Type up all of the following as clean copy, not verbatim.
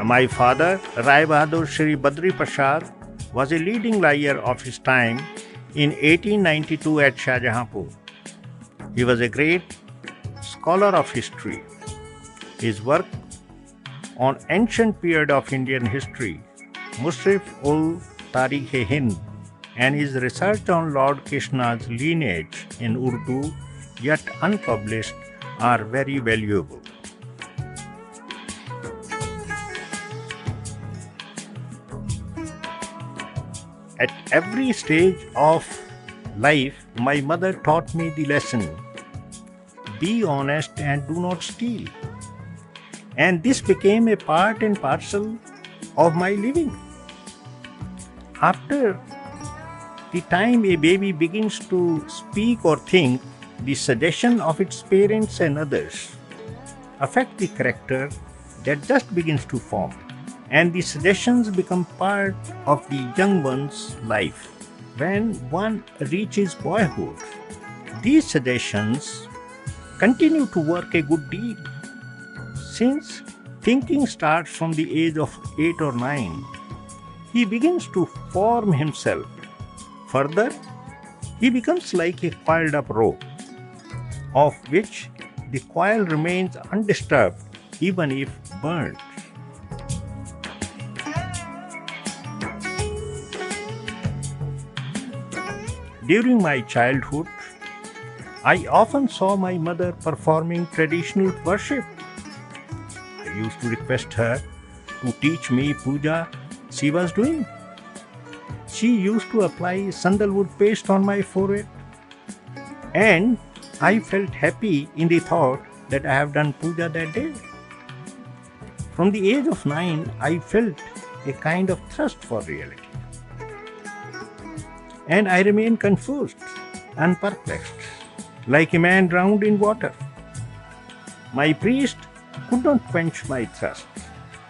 My father, Rai Bahadur Shri Badri Prasad, was a leading liar of his time in 1892 at Shahjahanpur. He was a great scholar of history. His work on ancient period of Indian history, Musrif-ul-Tarikh-e-Hind, and his research on Lord Krishna's lineage in Urdu, yet unpublished, are very valuable. At every stage of life, my mother taught me the lesson: be honest and do not steal. And this became a part and parcel of my living. After the time a baby begins to speak or think, the suggestion of its parents and others affect the character that just begins to form, and the suggestions become part of the young one's life. When one reaches boyhood, these suggestions continue to work a good deal. Since thinking starts from the age of 8 or 9, he begins to form himself. Further, he becomes like a coiled up rope, of which the coil remains undisturbed even if burnt. During my childhood, I often saw my mother performing traditional worship. I used to request her to teach me puja she was doing. She used to apply sandalwood paste on my forehead, and I felt happy in the thought that I have done puja that day. From the age of 9, I felt a kind of thirst for reality, and I remained confused and perplexed, like a man drowned in water. My priest could not quench my thirst.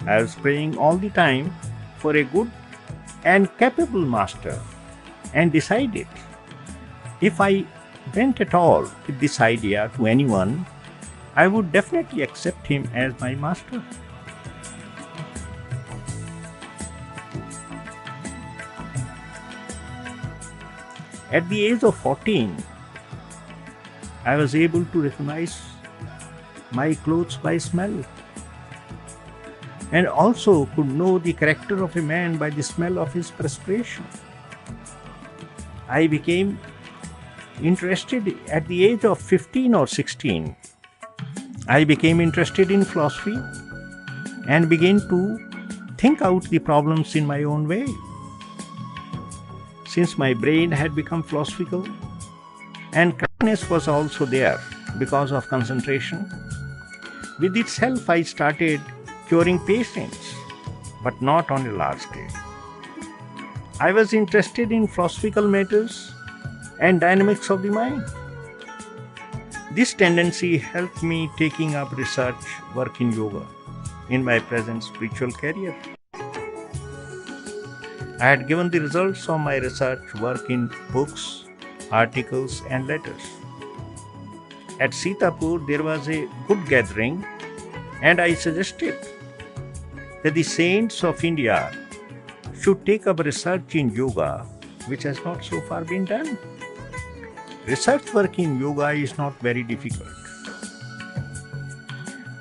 I was praying all the time for a good and capable master, and decided if I went at all with this idea to anyone, I would definitely accept him as my master. At the age of 14, I was able to recognize my clothes by smell, and also could know the character of a man by the smell of his perspiration. I became interested at the age of 15 or 16. I became interested in philosophy and began to think out the problems in my own way. Since my brain had become philosophical, and correctness was also there because of concentration, with itself I started curing patients, but not on a large scale. I was interested in philosophical matters and dynamics of the mind. This tendency helped me taking up research work in yoga in my present spiritual career. I had given the results of my research work in books, articles, and letters. At Sitapur, there was a good gathering, and I suggested that the saints of India should take up research in yoga, which has not so far been done. Research work in yoga is not very difficult.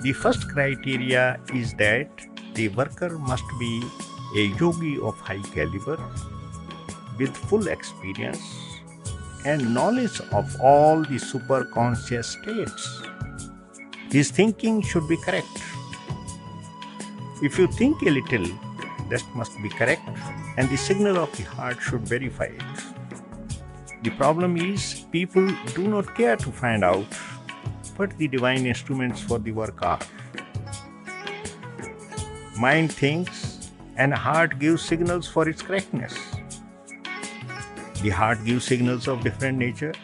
The first criteria is that the worker must be a yogi of high caliber with full experience and knowledge of all the superconscious states. His thinking should be correct. If you think a little, that must be correct, and the signal of the heart should verify it. The problem is, people do not care to find out what the divine instruments for the work are. Mind thinks, and heart gives signals for its correctness. The heart gives signals of different nature,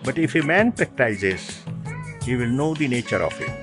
but if a man practices, he will know the nature of it.